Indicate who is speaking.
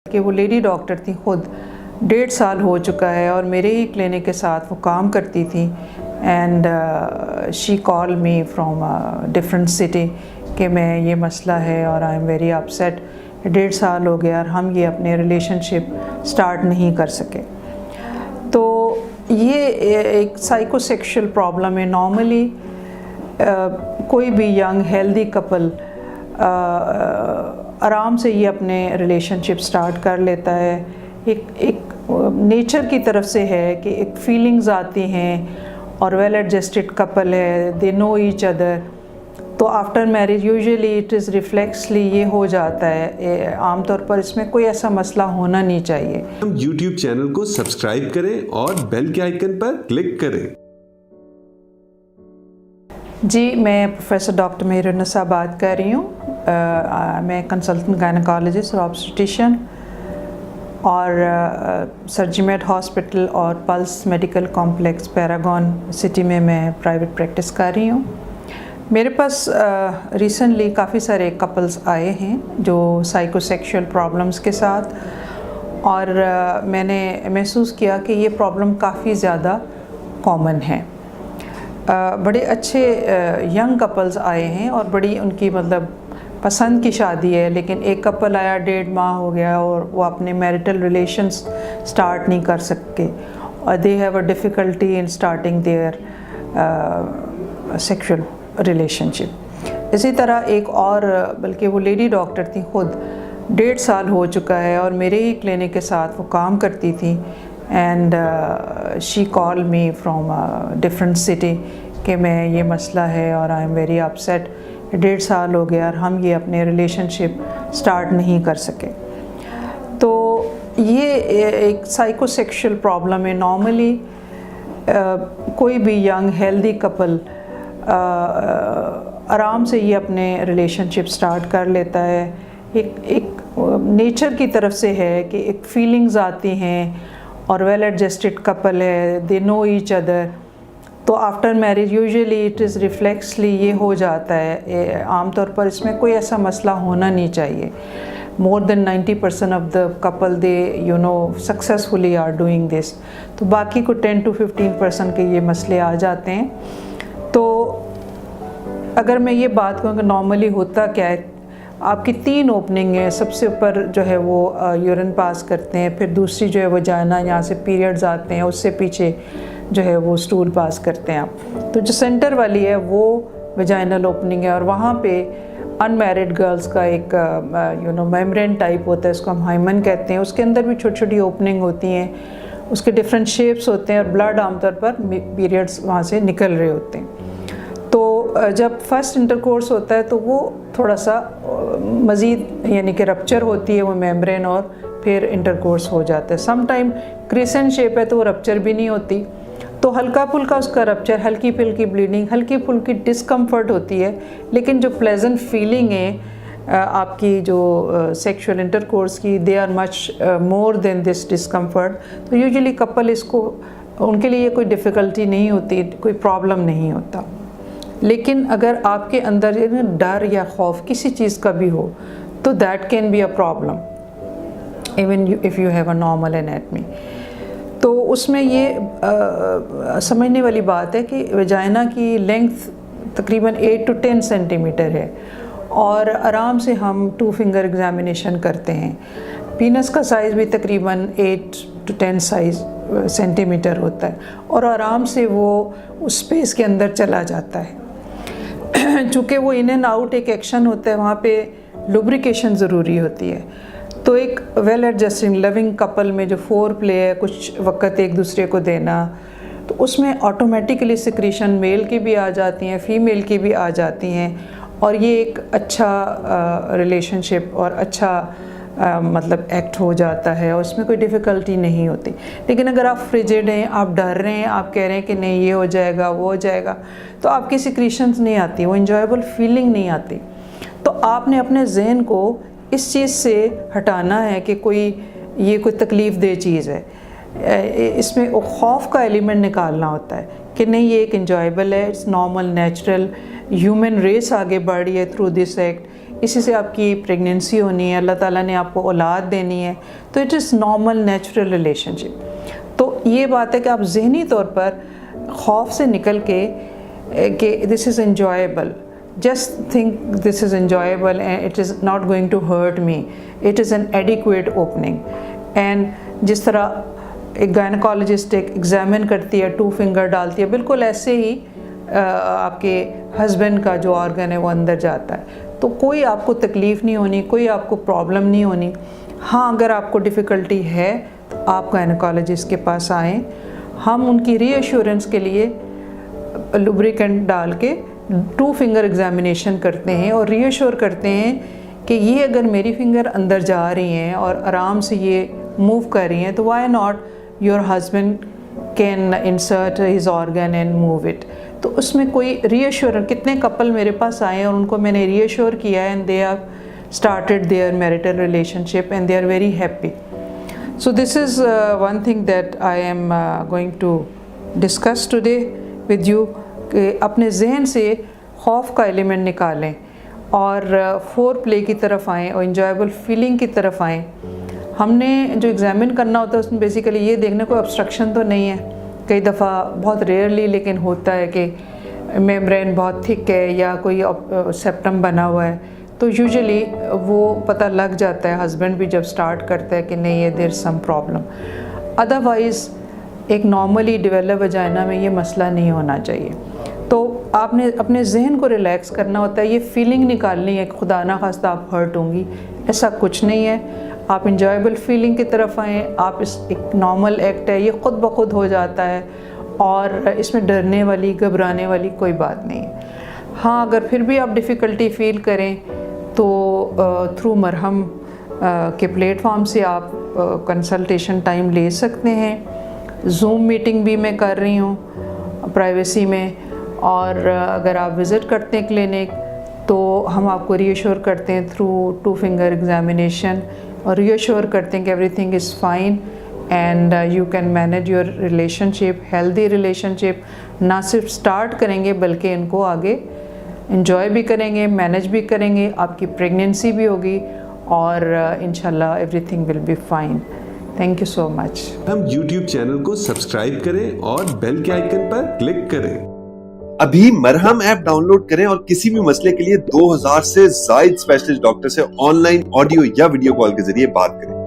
Speaker 1: कि वो lady doctor थी, ख़ुद 1.5 साल हो चुका है और मेरे ही क्लिनिक के साथ वो काम करती थी। And she call me from different city कि मैं ये मसला है और आई एम वेरी अपसेट। 1.5 साल हो गया और हम ये अपने रिलेशनशिप स्टार्ट नहीं कर सके। तो ये एक साइकोसेक्सुअल प्रॉब्लम है। नॉर्मली कोई भी यंग हेल्दी कपल आराम से ये अपने रिलेशनशिप स्टार्ट कर लेता है। एक नेचर की तरफ से है कि एक फीलिंग्स आती हैं और वेल एडजस्टेड कपल है, दे नो ईच अदर। तो after marriage usually it is reflexly ये हो जाता है। आमतौर पर इसमें कोई ऐसा मसला होना नहीं चाहिए।
Speaker 2: हम YouTube चैनल को सब्सक्राइब करें और बेल के आइकन पर क्लिक करें।
Speaker 1: जी, मैं प्रोफेसर डॉक्टर मेहरुन्निसा बात कर रही हूँ। मैं कंसल्टेंट गायनेकोलॉजिस्ट और ऑब्स्टेट्रिशियन और सर्जिमेड हॉस्पिटल और pulse medical complex Paragon city में मैं प्राइवेट प्रैक्टिस कर रही हूँ। मेरे पास रिसेंटली काफ़ी सारे कपल्स आए हैं जो साइकोसेक्सुअल प्रॉब्लम्स के साथ, और मैंने महसूस किया कि ये प्रॉब्लम काफ़ी ज़्यादा कॉमन है। बड़े अच्छे यंग कपल्स आए हैं और बड़ी उनकी मतलब पसंद की शादी है, लेकिन एक कपल आया 1.5 माह हो गया और वो अपने मैरिटल रिलेशंस स्टार्ट नहीं कर सके और they have a difficulty in starting their sexual relationship. इसी तरह एक और, बल्कि वो लेडी डॉक्टर थी, ख़ुद 1.5 साल हो चुका है और मेरे ही क्लिनिक के साथ वो काम करती थी। And she call me from different city कि मैं ये मसला है और आई एम वेरी अपसेट। 1.5 साल हो गया और हम ये अपने रिलेशनशिप स्टार्ट नहीं कर सके। तो ये एक साइकोसेक्सुअल प्रॉब्लम है। नॉर्मली कोई भी यंग हेल्दी कपल आराम से ये अपने रिलेशनशिप स्टार्ट कर लेता है। एक नेचर की तरफ से है कि एक फीलिंग्स आती हैं और वेल एडजस्टेड कपल है, दे नो ईच अदर। तो after marriage usually it is reflexly ये हो जाता है। आमतौर पर इसमें कोई ऐसा मसला होना नहीं चाहिए। More than 90% of the couple they successfully are doing this. तो बाकी को 10 to 15% के ये मसले आ जाते हैं। तो अगर मैं ये बात कहूँ कि नॉर्मली होता क्या है, आपकी 3 ओपनिंग है। सबसे ऊपर जो है वो यूरिन पास करते हैं, फिर दूसरी जो है वो जाना, यहाँ से पीरियड्स आते हैं, उससे पीछे जो है वो स्टूल पास करते हैं आप। तो जो सेंटर वाली है वो वेजाइनल ओपनिंग है और वहाँ पे अनमैरिड गर्ल्स का एक मेम्ब्रेन टाइप होता है, उसको हम हाइमन कहते हैं। उसके अंदर भी छोटी छोटी ओपनिंग होती हैं, उसके डिफरेंट शेप्स होते हैं और ब्लड आमतौर पर पीरियड्स वहाँ से निकल रहे होते हैं। तो जब फर्स्ट इंटरकोर्स होता है तो वो थोड़ा सा मज़ीद यानी कि रप्चर होती है वो मेम्ब्रेन और फिर इंटरकोर्स हो जाता है। सम टाइम क्रिसेंट शेप है तो वो रप्चर भी नहीं होती, तो हल्का फुल्का उसका रप्चर, हल्की फुल्की ब्लीडिंग, हल्की फुल्की डिस्कम्फर्ट होती है, लेकिन जो प्लेजेंट फीलिंग है आपकी जो सेक्सुअल इंटरकोर्स की, they are much more than this discomfort. तो यूजुअली कपल इसको, उनके लिए कोई डिफ़िकल्टी नहीं होती, कोई प्रॉब्लम नहीं होता। लेकिन अगर आपके अंदर डर या खौफ किसी चीज़ का भी हो तो that can be a problem even if you have a normal anatomy. तो उसमें ये समझने वाली बात है कि वेजाइना की लेंथ तकरीबन 8 to 10 सेंटीमीटर है और आराम से हम 2 फिंगर एग्जामिनेशन करते हैं। पीनस का साइज़ भी तकरीबन 8 to 10 सेंटीमीटर होता है और आराम से वो उस स्पेस के अंदर चला जाता है। चूँकि वो इन एंड आउट एक एक्शन होता है, वहाँ पे लुब्रिकेशन ज़रूरी होती है। तो एक वेल एडजस्टिंग लविंग कपल में जो फोर प्ले है, कुछ वक्त एक दूसरे को देना, तो उसमें ऑटोमेटिकली सिक्रीशन मेल की भी आ जाती हैं, फीमेल की भी आ जाती हैं और ये एक अच्छा रिलेशनशिप और अच्छा मतलब एक्ट हो जाता है और उसमें कोई डिफ़िकल्टी नहीं होती। लेकिन अगर आप फ्रिजिड हैं, आप डर रहे हैं, आप कह रहे हैं कि नहीं ये हो जाएगा वो हो जाएगा, तो आपकी सिक्रीशंस नहीं आती, वो इंजॉयबल फीलिंग नहीं आती। तो आपने अपने जहन को इस चीज़ से हटाना है कि ये कोई तकलीफ़ दे चीज़ है। इसमें खौफ का एलिमेंट निकालना होता है कि नहीं ये एक इंजॉयबल है, it's normal, natural, human race आगे बढ़ रही है थ्रू दिस एक्ट। इसी से आपकी प्रेगनेंसी होनी है, अल्लाह ताला ने आपको औलाद देनी है, तो it is normal natural relationship. तो ये बात है कि आप जहनी तौर पर खौफ से निकल के कि this is enjoyable, just think this is enjoyable and it is not going to hurt me, it is an adequate opening। and जिस तरह एक गायनकोलॉजिस्ट एक एग्जामिन करती है, 2 फिंगर डालती है, बिल्कुल ऐसे ही आपके हस्बैंड का जो ऑर्गन है वो अंदर जाता है, तो कोई आपको तकलीफ़ नहीं होनी, कोई आपको प्रॉब्लम नहीं होनी। हाँ, अगर आपको डिफ़िकल्टी है तो आप गायनकोलॉजिस्ट के पास आएँ, हम उनकी रीअश्योरेंस के लिए लुब्रिकेंट डाल के 2 फिंगर एग्जामिनेशन करते हैं और रीअश्योर करते हैं कि ये अगर मेरी फिंगर अंदर जा रही हैं और आराम से ये मूव कर रही हैं, तो why not your husband can insert his organ and move it. तो उसमें कोई रीअश्योरेंस, कितने कपल मेरे पास आए हैं और उनको मैंने रीअश्योर किया है and they have started their marital relationship and they are very happy. So this is one thing that I am going to discuss today with you, कि अपने जहन से खौफ का एलिमेंट निकालें और फोर प्ले की तरफ आएँ और इंजॉयबल फीलिंग की तरफ आएँ। हमने जो एग्ज़ामिन करना होता है उसमें बेसिकली ये देखने कोई ऑब्स्ट्रक्शन तो नहीं है, कई दफ़ा बहुत रेयरली लेकिन होता है कि मेम्ब्रेन बहुत थिक है या कोई सेप्टम बना हुआ है, तो यूजुअली वो पता लग जाता है, हस्बैंड भी जब स्टार्ट करता है कि नहीं है, there is some problem. Otherwise एक नॉर्मली डेवलप वजाइना में ये मसला नहीं होना चाहिए। तो आपने अपने जहन को रिलैक्स करना होता है, ये फीलिंग निकालनी है कि खुदा ना खास्ता आप हर्ट होंगी, ऐसा कुछ नहीं है। आप इंजॉयबल फीलिंग की तरफ आएँ, आप इस एक नॉर्मल एक्ट है, ये ख़ुद ब खुद हो जाता है और इसमें डरने वाली घबराने वाली कोई बात नहीं है। हाँ, अगर फिर भी आप डिफ़िकल्टी फ़ील करें तो थ्रू मरहम के प्लेटफॉर्म से आप कंसल्टेशन टाइम ले सकते हैं। जूम मीटिंग भी मैं कर रही हूँ प्राइवेसी में, और अगर आप विज़िट करते हैं क्लिनिक तो हम आपको रीअश्योर करते हैं थ्रू 2 फिंगर एग्जामिनेशन और रीअश्योर करते हैं कि everything is fine and you can manage your relationship, healthy relationship. ना सिर्फ स्टार्ट करेंगे बल्कि इनको आगे एंजॉय भी करेंगे, मैनेज भी करेंगे, आपकी प्रेगनेंसी भी होगी और इंशाल्लाह everything will be fine. Thank you so much.
Speaker 2: हम YouTube चैनल को सब्सक्राइब करें और बेल के आइकन पर क्लिक करें।
Speaker 3: अभी मरहम ऐप डाउनलोड करें और किसी भी मसले के लिए 2000 से ज्यादा स्पेशलिस्ट डॉक्टर से ऑनलाइन ऑडियो या वीडियो कॉल के जरिए बात करें।